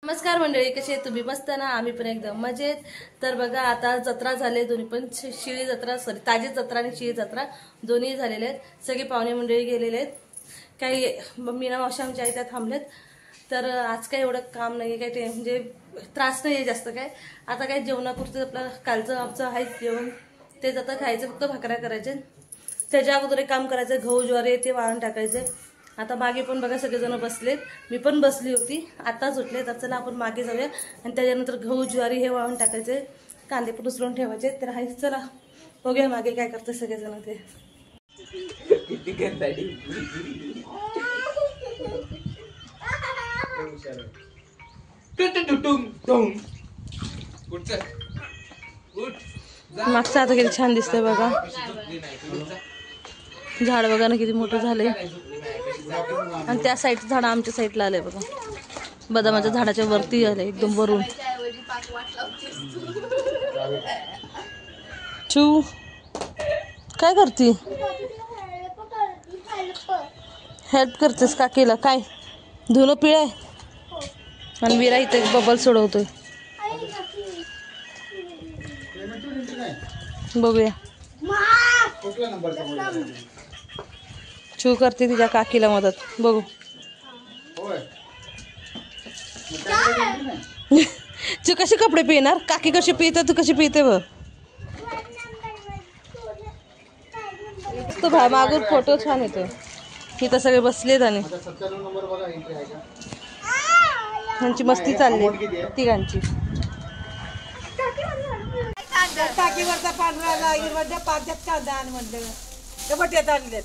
नमस्कार मंडळी, कसे आहेत तुम्ही? मस्त ना? आम्ही पण एकदम मजेत. तर बघा, आता जत्रा झाले, दोन्ही पण शिळी जत्रा, सॉरी ताजी जत्रा आणि शिळी जत्रा दोन्ही झालेले आहेत. सगळे पाहुणे मंडळी गेलेले आहेत. काही मीना मावशी आमच्या आई त्या थांबलेत. तर आज काही एवढं काम नाही, काही म्हणजे त्रास नाही आहे जास्त. काय आता काय जेवणापुरतं आपलं कालचं आमचं आहे जेवण, तेच आता खायचं, फक्त भाकऱ्या करायचे. त्याच्या अगोदर एक काम करायचं, गहू ज्वारी ते वाळून टाकायचे. आता मागे पण बघा सगळेजण बसलेत, मी पण बसली होती, आताच उठले. तर चला आपण मागे जाऊया आणि त्याच्यानंतर गहू ज्वारी हे वाळून टाकायचे, कांदे पण उचलून ठेवायचे. तर हाय, चला बघूया मागे काय करते सगळेजण ते. मागचं आता किती छान दिसतंय बघा, झाड बघा ना किती मोठं झालंय. आणि त्या साईडचं झाड आमच्या साईडला आलंय बघा, बदामाच्या झाडाच्या वरती आलंय एकदम वरून. चू काय करती? हेल्प करतेस काकीला? काय धुणं पिळाय? आणि वीरा इथे बबल सोडवतोय, बघूया. चू करते तिच्या काकीला मदत, बघू. तू कशी कपडे पिणार? काकी कशी पिते, तू कशी पिते बघ. तो मागून फोटो छान येतोय. इथं सगळे बसलेत आणि ह्यांची मस्ती चालली तिघांची. टाकीवरचा पांढरा हिरवाच्या पाच्यात कांदा आण म्हटलं, ते बट्यात आणलेत.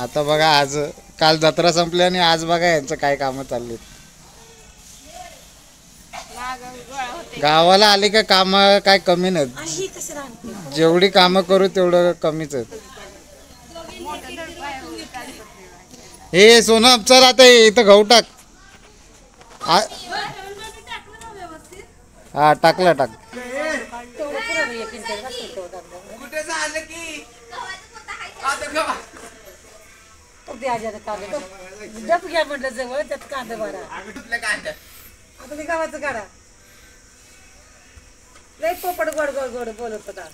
आता बघा, आज काल जत्रा संपली आणि आज बघा यांचं काय कामं चालली. गावाला आले का काम काय कमी नाहीत, जेवढी कामं करू तेवढं कमीच आहेत. हे सोनम चल आता इथं गहू टाक. हा टाकला टाक. जप घ्या म्हटलं जवळ, त्यात कांदा भरा. आता ते गावाचं काढा. लय पोपट गोड गोड गोड बोलत होता.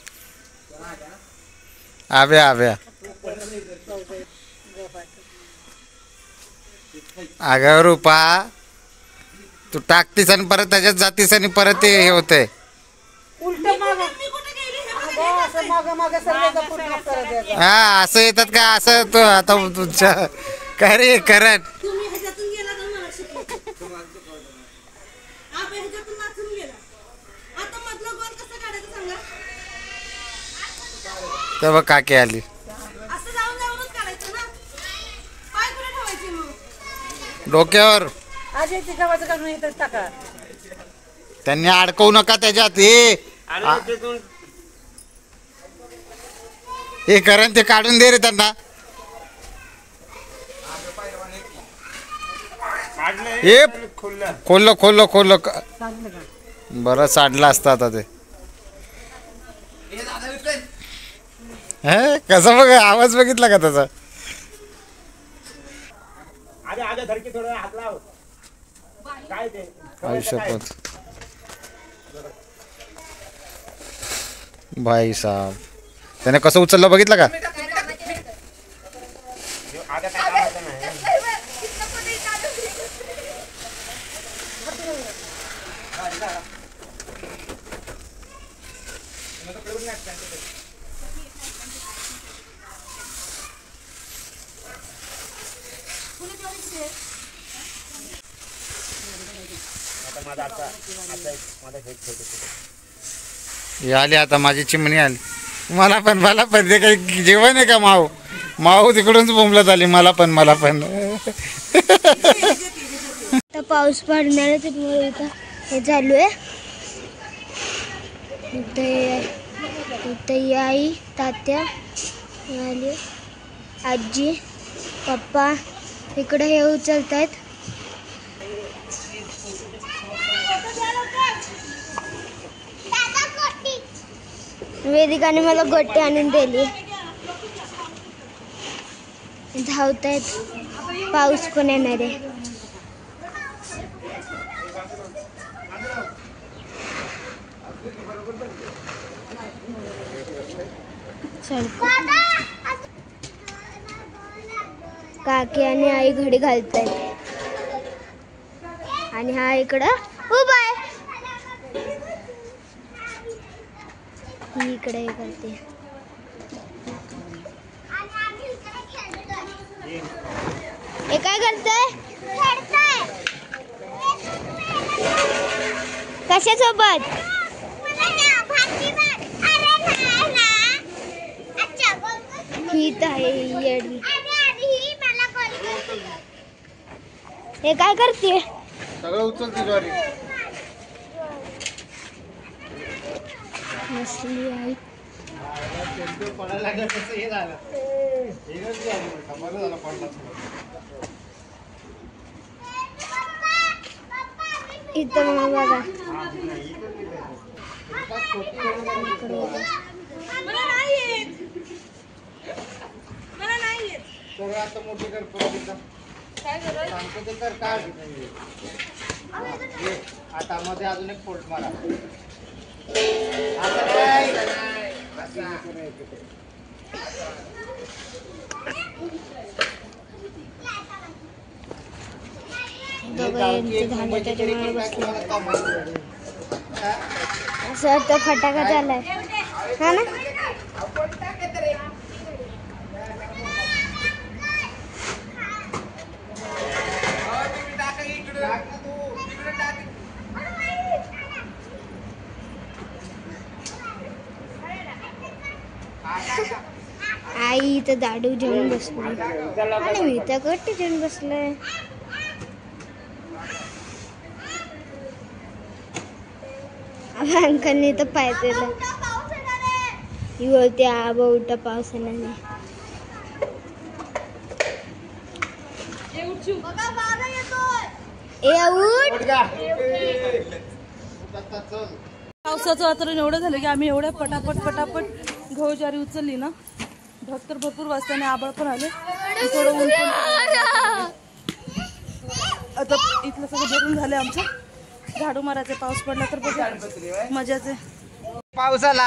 आव्या आव्या अगं रूपा, तू टाकतीस आणि परत त्याच्यात जातीस आणि परत ते हे होतंय. हा असं येतात का? असं तो आता तुमच्या काय रे करत तेव्हा काकी आली. डोक्यावर त्यांनी अडकवू नका त्याच्यात. हे करण ते काढून दे रे त्यांना. हे खोललं खोललं खोललं बरं साडलं असतं आता ते. कसं बघ, आवाज बघितला का त्याचा? आयुष्यपत भाई साहब, त्याने कसं उचललं बघितलं का? आली आता माझी चिमणी आली. मला पण ते काही जेवण आहे का? माऊ तिकडूनच बोंबलत आली. मला पण पाऊस पडणार हे चालू आहे. इथे आई तात्या आली, आजी पप्पा इकडे हे उचलत आहेत. वेदिकाने मला गोटी आणून दिली. धावतायत. पाऊस पण येणार आहे. काकी आणि आई घडी घालतायत आणि हा इकडं उभा आहे. ही इकडे हे करते. हे काय करतोय? कशासोबत? ही तर आहे येडी. हे काय करते? सगळं उचलते ज्वारी. मसली आई. इथं मग बघा. सगळं आता मोठी कर. सांगतो ते कर. काढ आता मध्ये अजून एक फोल्ड मारा. असं वाटतं फटाका झालाय हा ना. आई इथं दाडू जेवून बसली आणि मी तर कट्टी जेवून बसलोय. अंकलने तर पाय दिलं. ही बोलते आबा उठा पावसाने. पावसाचं वातावरण एवढं झालं की आम्ही एवढ्या पटापट गहू ज्वारी उचलली ना. ढग तर भरपूर वाजताने आबाळ पण आले. थोडं ऊन पण. आता इथलं सगळं भरून झालं आमचं. झाडू मारायचे. पाऊस पडला तर बघा मजाचे. पाऊस आला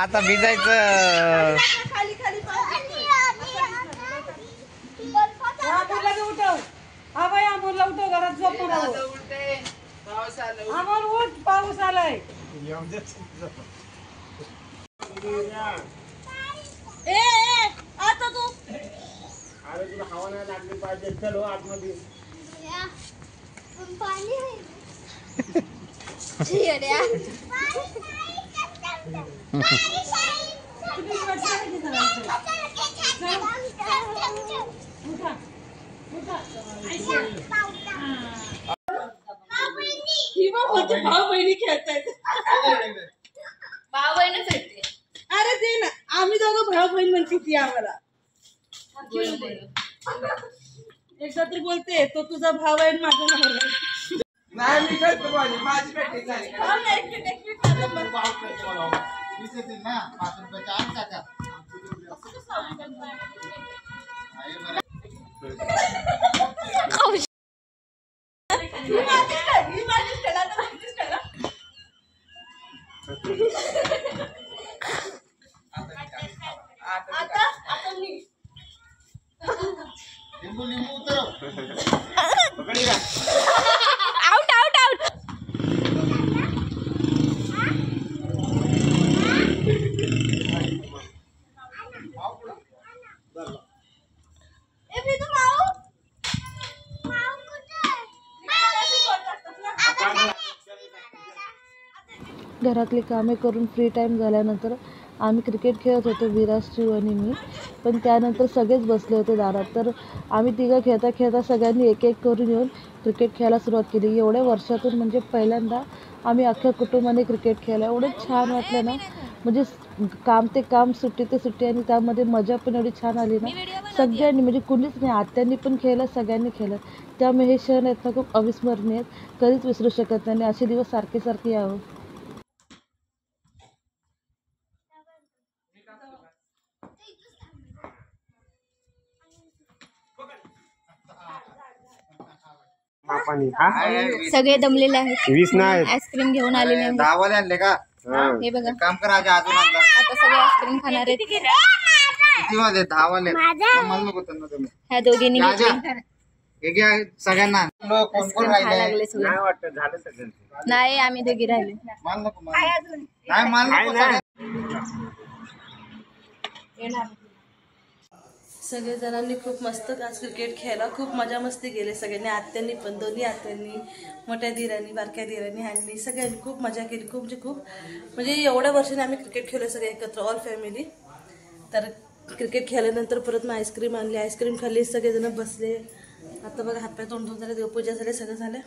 आता भिजायचं. उठव. हा बाई आंबोला उठव. घरात झोपून उठ. पाऊस आलाय. आता तू अरे तुला हवा नाही लागली पाहिजे. चलो आतमध्ये. भाऊ बहिणी खेळतायत. भाऊ बहिणच येते. अरे ते ना आम्ही दोघं भाऊ बहीण म्हणते ती आम्हाला. एकदा तर बोलते तो तुझा भाव आहे माझा नवरा. नाही मी करतो माझी प्रॅक्टिस झाली. ना 5 रुपयाचा आण टाका. लिंबू उतरव. Out out out. घरातली कामे करून फ्री टाईम झाल्यानंतर आम्ही क्रिकेट खेळत होतो. विराज, शिव आणि मी. पण त्यानंतर सगळेच बसले होते दारात. तर आम्ही तिघं खेळता सगळ्यांनी एक एक करून येऊन क्रिकेट खेळायला सुरुवात केली. एवढ्या वर्षातून म्हणजे पहिल्यांदा आम्ही अख्ख्या कुटुंबाने क्रिकेट खेळलं. एवढं छान वाटलं ना. म्हणजे काम ते काम, सुट्टी ते सुट्टी आणि त्यामध्ये मजा पण एवढी छान आली ना. सगळ्यांनी म्हणजे कुणीच नाही. आत्यांनी पण खेळलं, सगळ्यांनी खेळलं. त्यामुळे हे क्षण आहेत ना खूप अविस्मरणीय आहेत. कधीच विसरू शकत नाही. असे दिवस सारखे यावं. पाणी हा सगळे दमलेले आहेत. 20 नाही आईस्क्रीम घेऊन आलेले आहेत. 10 वाले आणले का? हे बघा काम करा अजून आणला. आता सगळे आईस्क्रीम खाणार आहेत. किती वाले? 10 वाले. मला नको त्यांना तुम्ही. ह्या दोघींनी जा, घेतले. जा. हे घ्या सगळ्यांना. लोक कोण कोण आईस्क्रीम खायला राहिले? लागले सगळे. नाही वाटत झालं सगळं नाही आम्ही दोघी राहिले. माल नको नाही माल नको नाही. सगळे जणांनी खूप मस्त आज क्रिकेट खेळला. खूप मजा मस्ती केली सगळ्यांनी. आत्यांनी पण, दोन्ही आत्यांनी, मोठ्या धीरांनी, बारक्या धीरांनी, ह्यांनी सगळ्यांनी खूप मजा केली. खूप म्हणजे एवढ्या वर्षाने आम्ही क्रिकेट खेळलो सगळे एकत्र, ऑल फॅमिली. तर क्रिकेट खेळल्यानंतर परत मग आईस्क्रीम आणली, आईस्क्रीम खाल्ली, सगळेजण बसले. आता बघा हातपाय तोंड धुवून झाले, देवपूजा झाले, सगळं झालं.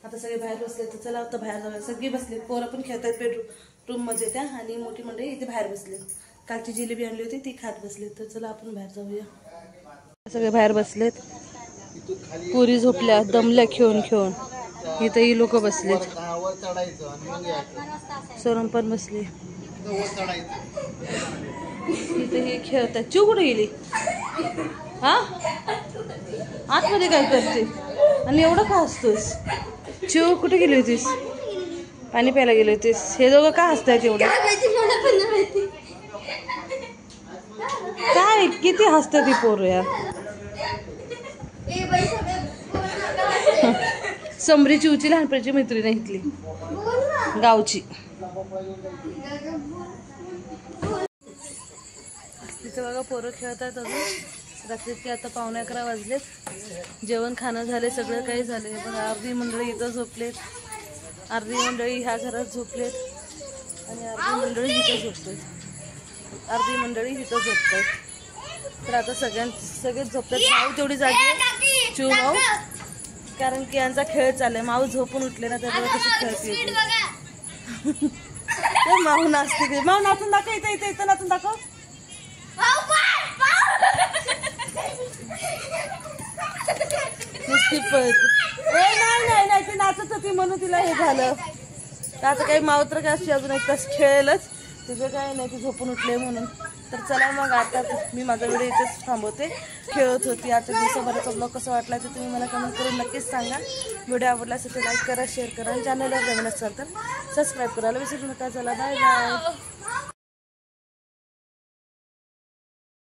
आता सगळे बाहेर बसले. तर चला आता बाहेर जाऊया. सगळी बसले, पोरं पण खेळतात बेडरूममध्ये त्या, आणि मोठी मंडळी इथे बाहेर बसले. कालची जिलेबी आणली होती ती खात बसले. तर चला आपण बाहेर जाऊया. सगळे बाहेर बसलेत. पुरी झोपल्या, दमल्या खेळून. इथं ही लोक बसलेत. सोनम पण बसली. इथे ही खेळतात. चिव कुठे गेली? हा आतमध्ये काय करते? आणि एवढं का हसतोस? चिव कुठे गेली होतीस? पाणी प्यायला गेली होतीस. हे दोघं का हसतायत एवढं? काय किती हसते ती पोरं यार. समरी चिवची लहानपणीची मैत्रीण इथली गावची. तिथं बघा पोरं खेळतात अजून. रात्रीचे आता 11:15 वाजलेत. जेवण खाणं झाले, सगळं काही झाले. बघा अर्धी मंडळी इथं झोपलेत, अर्धी मंडळी ह्या घरात झोपलेत, आणि अर्धी मंडळी इथं झोपलेत, अर्धी मंडळी इथं झोपतात. तर आता सगळेच झोपतात. माऊ तेवढी जागी आहे, चिव माऊ, कारण की यांचा खेळ चाललाय. माऊ झोपून उठले ना, त्याच्यावर कशी खेळते. माऊ नाचते. माऊ नाचून दाखव. इथं नाचून दाखव. नुसती नाही ती नाचत होती म्हणून तिला हे झालं. तर आता काही माऊ तर काय अशी अजून एक तास खेळेलच. तिचं काय नाही, ती झोपून उठले म्हणून. तर चला मग आता मी माझा व्हिडिओ इथेच थांबवते. खेळत होती. आजच्या दिवसाभराचा ब्लॉग कसा वाटला ते तुम्ही मला कमेंट करून नक्कीच सांगा. व्हिडिओ आवडला असेल तर लाईक करा, शेअर करा, आणि चॅनलवर नवीन असाल तर सबस्क्राईब करायला विसरू नका. चला बाय बाय.